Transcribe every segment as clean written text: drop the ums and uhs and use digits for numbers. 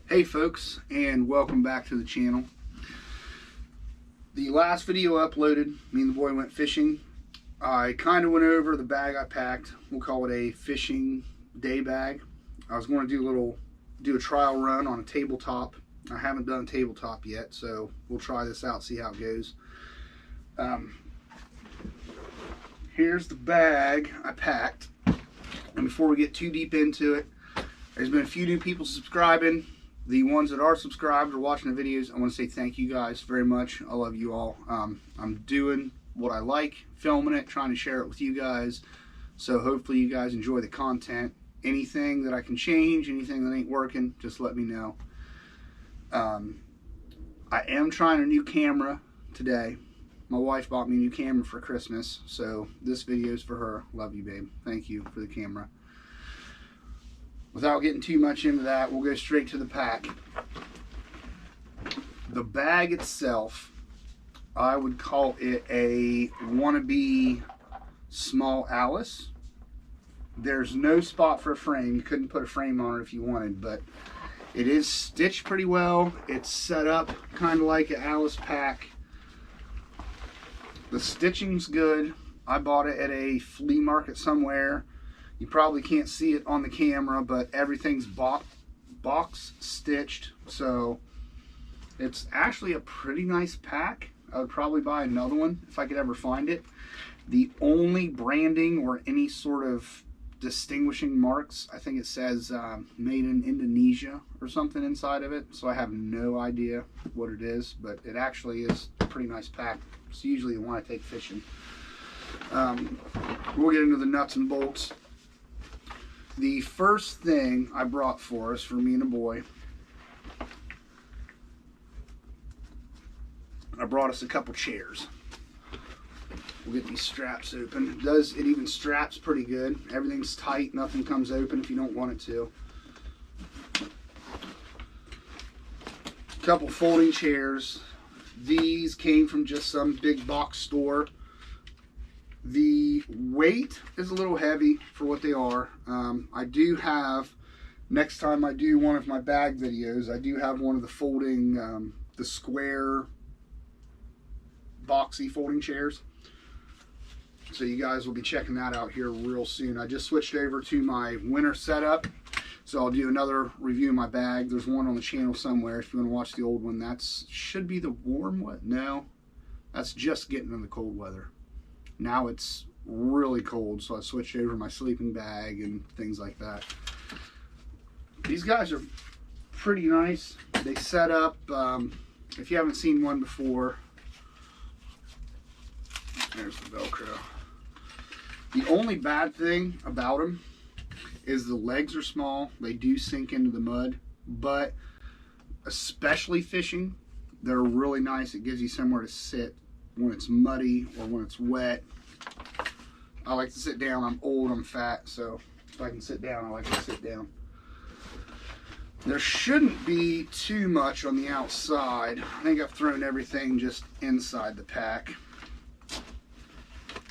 Hey folks, and welcome back to the channel. The last video uploaded, me and the boy went fishing. I kind of went over the bag I packed. We'll call it a fishing day bag. I was going to do a trial run on a tabletop. I haven't done a tabletop yet, so we'll try this out, see how it goes. Here's the bag I packed. And before we get too deep into it, there's been a few new people subscribing. The ones that are subscribed or watching the videos, I want to say thank you guys very much. I love you all. I'm doing what I like, filming it, trying to share it with you guys. So hopefully you guys enjoy the content. Anything that I can change, anything that ain't working, just let me know. I am trying a new camera today. My wife bought me a new camera for Christmas, so this video is for her. Love you, babe. Thank you for the camera. Without getting too much into that, we'll go straight to the pack. The bag itself, I would call it a wannabe small Alice. There's no spot for a frame. You couldn't put a frame on it if you wanted, but it is stitched pretty well. It's set up kind of like an Alice pack. The stitching's good. I bought it at a flea market somewhere. You probably can't see it on the camera, but everything's box stitched, so it's actually a pretty nice pack. I would probably buy another one if I could ever find it. The only branding or any sort of distinguishing marks, I think it says made in Indonesia or something inside of it, so I have no idea what it is, but it actually is a pretty nice pack. It's usually the one I take fishing. We'll get into the nuts and bolts. The first thing I brought for us, for me and the boy, I brought us a couple chairs. We'll get these straps open. It even straps pretty good. Everything's tight, nothing comes open if you don't want it to. Couple folding chairs. These came from just some big box store. The weight is a little heavy for what they are. I do have, next time I do one of my bag videos, I do have one of the folding, the square boxy folding chairs. So you guys will be checking that out here real soon. I just switched over to my winter setup, so I'll do another review of my bag. There's one on the channel somewhere if you want to watch the old one. That's should be the warm weather. No, that's just getting in the cold weather. Now it's really cold, so I switched over my sleeping bag and things like that. These guys are pretty nice. They set up, if you haven't seen one before, there's the Velcro. The only bad thing about them is the legs are small. They do sink into the mud, but especially fishing, they're really nice. It gives you somewhere to sit when it's muddy or when it's wet. I like to sit down. I'm old, I'm fat, so if I can sit down, I like to sit down. There shouldn't be too much on the outside. I think I've thrown everything just inside the pack.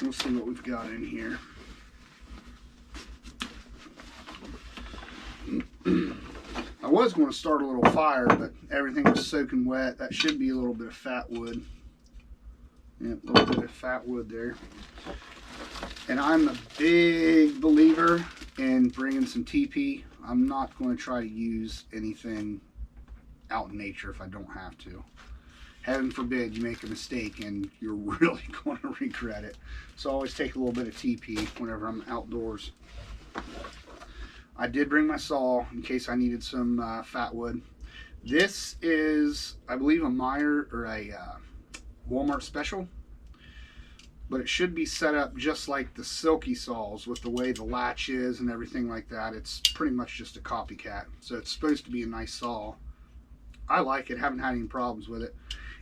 We'll see what we've got in here. I was going to start a little fire, but everything was soaking wet. That should be a little bit of fat wood. Yeah, a little bit of fat wood there. And I'm a big believer in bringing some TP. I'm not going to try to use anything out in nature if I don't have to. Heaven forbid you make a mistake and you're really going to regret it. So I always take a little bit of TP whenever I'm outdoors. I did bring my saw in case I needed some fat wood. This is, I believe, a Meijer or a Walmart special, but it should be set up just like the Silky saws with the way the latch is and everything like that. It's pretty much just a copycat, so it's supposed to be a nice saw. I like it, haven't had any problems with it.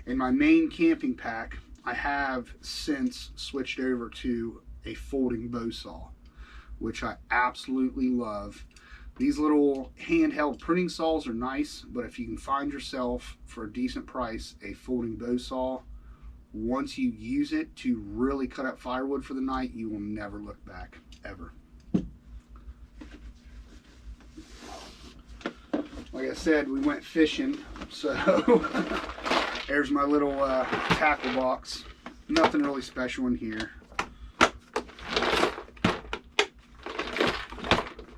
In my main camping pack, I have since switched over to a folding bow saw, which I absolutely love. These little handheld pruning saws are nice, but if you can find yourself for a decent price a folding bow saw, once you use it to really cut up firewood for the night, you will never look back, ever. like I said, we went fishing, so there's my little tackle box. Nothing really special in here.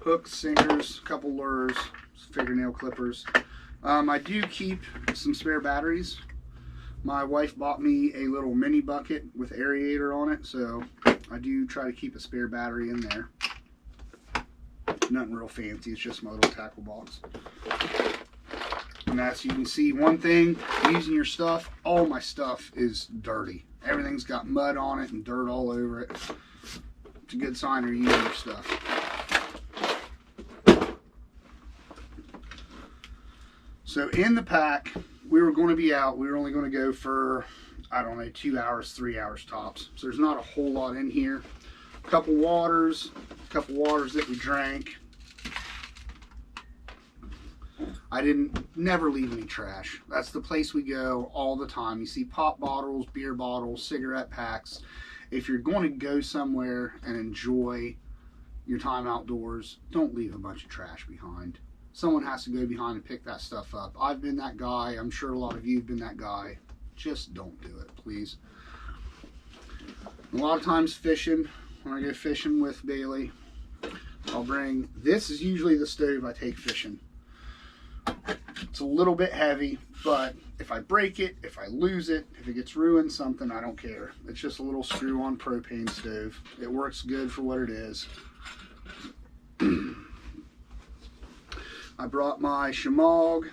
Hooks, singers, a couple lures, fingernail clippers. I do keep some spare batteries. My wife bought me a little mini bucket with aerator on it, so I do try to keep a spare battery in there. Nothing real fancy, it's just my little tackle box. And as you can see, one thing, using your stuff, all my stuff is dirty. Everything's got mud on it and dirt all over it. It's a good sign you're using your stuff. So in the pack, we were going to be out. We were only going to go for, I don't know, 2 hours, 3 hours tops. So there's not a whole lot in here. A couple waters that we drank. I never leave any trash. That's the place we go all the time. You see pop bottles, beer bottles, cigarette packs. If you're going to go somewhere and enjoy your time outdoors, don't leave a bunch of trash behind. Someone has to go behind and pick that stuff up. I've been that guy. I'm sure a lot of you have been that guy. Just don't do it, please. A lot of times fishing, when I go fishing with Bailey, I'll bring, this is usually the stove I take fishing. It's a little bit heavy, but if I break it, if I lose it, if it gets ruined something, I don't care. It's just a little screw-on propane stove. It works good for what it is. I brought my Shemagh.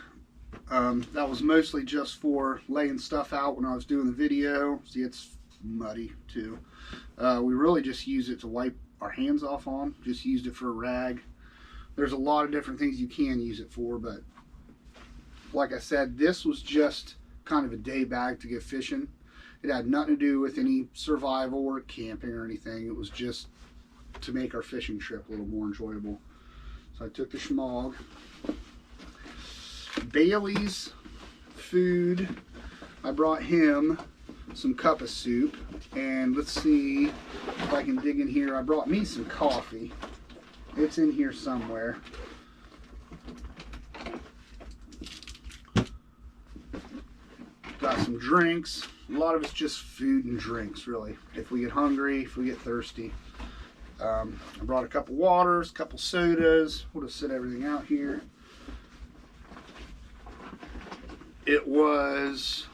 That was mostly just for laying stuff out when I was doing the video. See, it's muddy too. We really just use it to wipe our hands off on. Just used it for a rag. There's a lot of different things you can use it for, but like I said, this was just kind of a day bag to go fishing. It had nothing to do with any survival or camping or anything. It was just to make our fishing trip a little more enjoyable. So I took the Shemagh. Bailey's food, I brought him some cup of soup, and let's see if I can dig in here. I brought me some coffee. It's in here somewhere. Got some drinks. A lot of it's just food and drinks, really. If we get hungry, if we get thirsty. I brought a couple waters, a couple sodas. We'll just set everything out here. It was,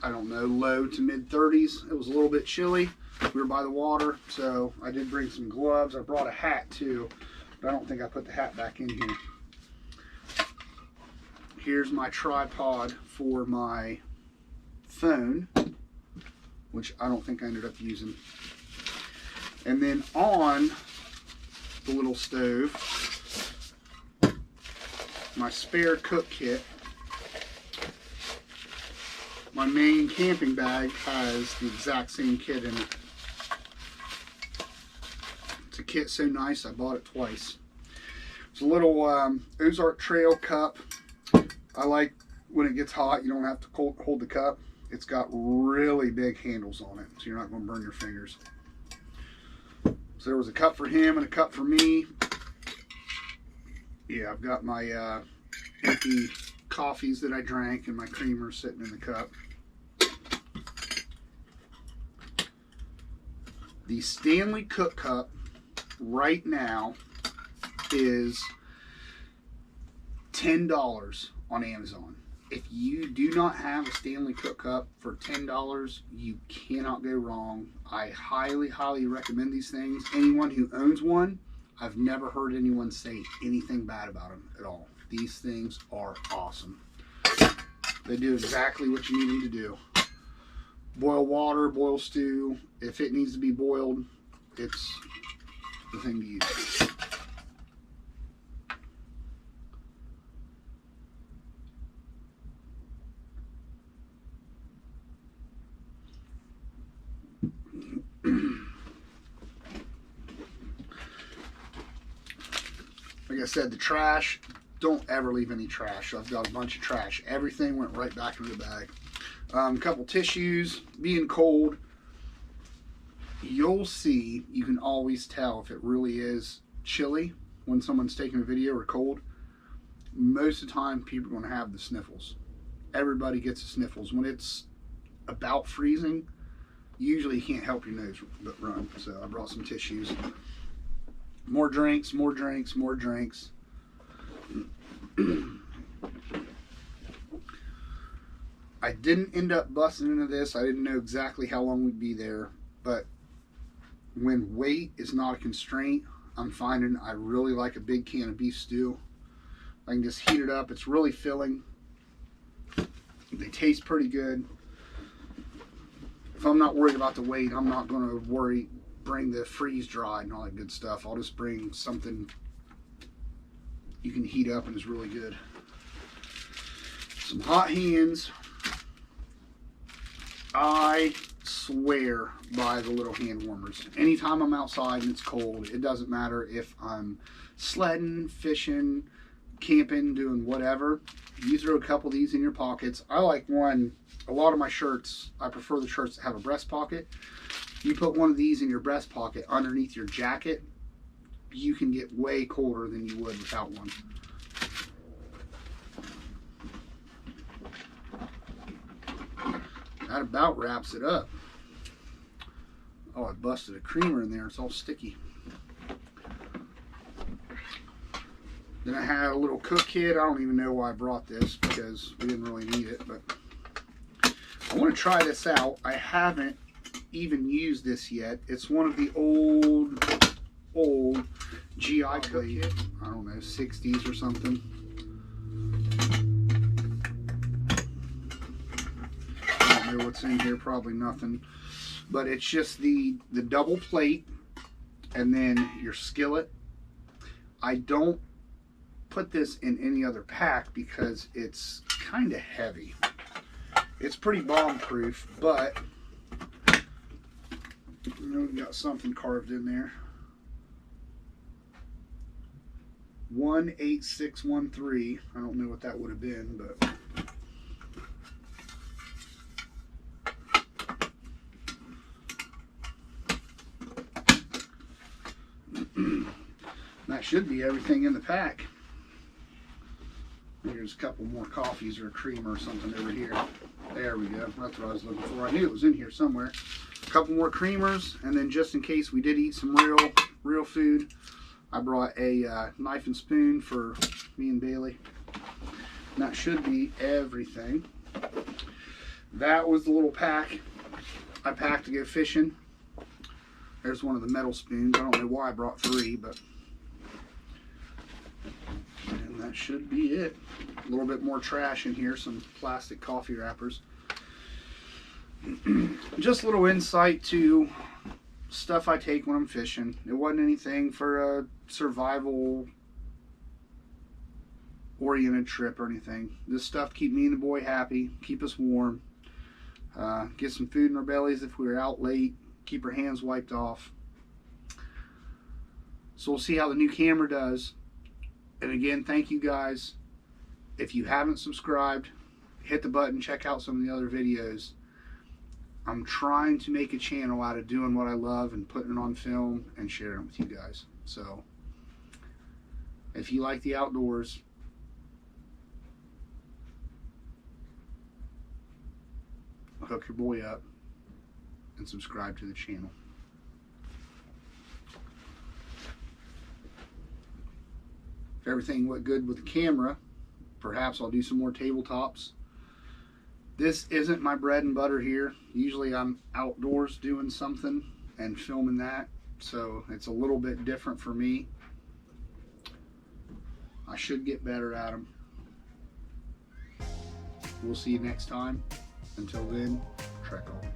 I don't know, low to mid 30s. It was a little bit chilly. We were by the water, so I did bring some gloves. I brought a hat too, but I don't think I put the hat back in here. Here's my tripod for my phone, which I don't think I ended up using. And then on the little stove, my spare cook kit. My main camping bag has the exact same kit in it. It's a kit so nice I bought it twice. It's a little Ozark Trail cup. I like when it gets hot, you don't have to hold the cup. It's got really big handles on it, so you're not going to burn your fingers. So there was a cup for him and a cup for me. Yeah, I've got my empty coffees that I drank and my creamer sitting in the cup. The Stanley Cook Cup right now is $10 on Amazon. If you do not have a Stanley Cook Cup for $10, you cannot go wrong. I highly, highly recommend these things. Anyone who owns one, I've never heard anyone say anything bad about them at all. These things are awesome. They do exactly what you need them to do. Boil water, boil stew. If it needs to be boiled, it's the thing to use. Like I said, the trash, don't ever leave any trash. I've got a bunch of trash. Everything went right back in the bag. A couple tissues, being cold, you'll see, you can always tell if it really is chilly when someone's taking a video or cold. most of the time people are going to have the sniffles. Everybody gets the sniffles. When it's about freezing, usually you can't help your nose but run. So I brought some tissues. More drinks, more drinks, more drinks. I didn't end up busting into this. I didn't know exactly how long we'd be there, but when weight is not a constraint, I'm finding I really like a big can of beef stew. I can just heat it up. It's really filling. They taste pretty good. If I'm not worried about the weight, I'm not going to bring the freeze dried and all that good stuff. I'll just bring something you can heat up and is really good. Some hot hands. I swear by the little hand warmers. Anytime I'm outside and it's cold, it doesn't matter if I'm sledding, fishing, camping, doing whatever. You throw a couple of these in your pockets. I like one, a lot of my shirts, I prefer the shirts that have a breast pocket. You put one of these in your breast pocket underneath your jacket, you can get way colder than you would without one. That about wraps it up. Oh, I busted a creamer in there. It's all sticky. Then I had a little cook kit. I don't even know why I brought this because we didn't really need it, but I want to try this out. I haven't even used this yet. It's one of the old GI cook kit. I don't know, 60s or something. I don't know what's in here, probably nothing. But it's just the double plate and then your skillet. I don't put this in any other pack because it's kind of heavy. It's pretty bomb proof, but you know, we got something carved in there. 18613. I don't know what that would have been, but that should be everything in the pack. Here's a couple more coffees or a cream or something over here. There we go. That's what I was looking for. I knew it was in here somewhere. A couple more creamers, and then just in case we did eat some real food, I brought a knife and spoon for me and Bailey. And that should be everything. That was the little pack I packed to go fishing. There's one of the metal spoons. I don't know why I brought 3, but and that should be it. A little bit more trash in here, some plastic coffee wrappers. Just a little insight to stuff I take when I'm fishing. It wasn't anything for a survival oriented trip or anything. This stuff keep me and the boy happy, keep us warm, get some food in our bellies if we were out late, keep our hands wiped off. So we'll see how the new camera does. And again, thank you guys. If you haven't subscribed, hit the button, check out some of the other videos. I'm trying to make a channel out of doing what I love and putting it on film and sharing it with you guys. So if you like the outdoors, hook your boy up and subscribe to the channel. If everything went good with the camera, perhaps I'll do some more tabletops. This isn't my bread and butter here. Usually I'm outdoors doing something and filming that, so it's a little bit different for me. I should get better at them. We'll see you next time. Until then, trek on.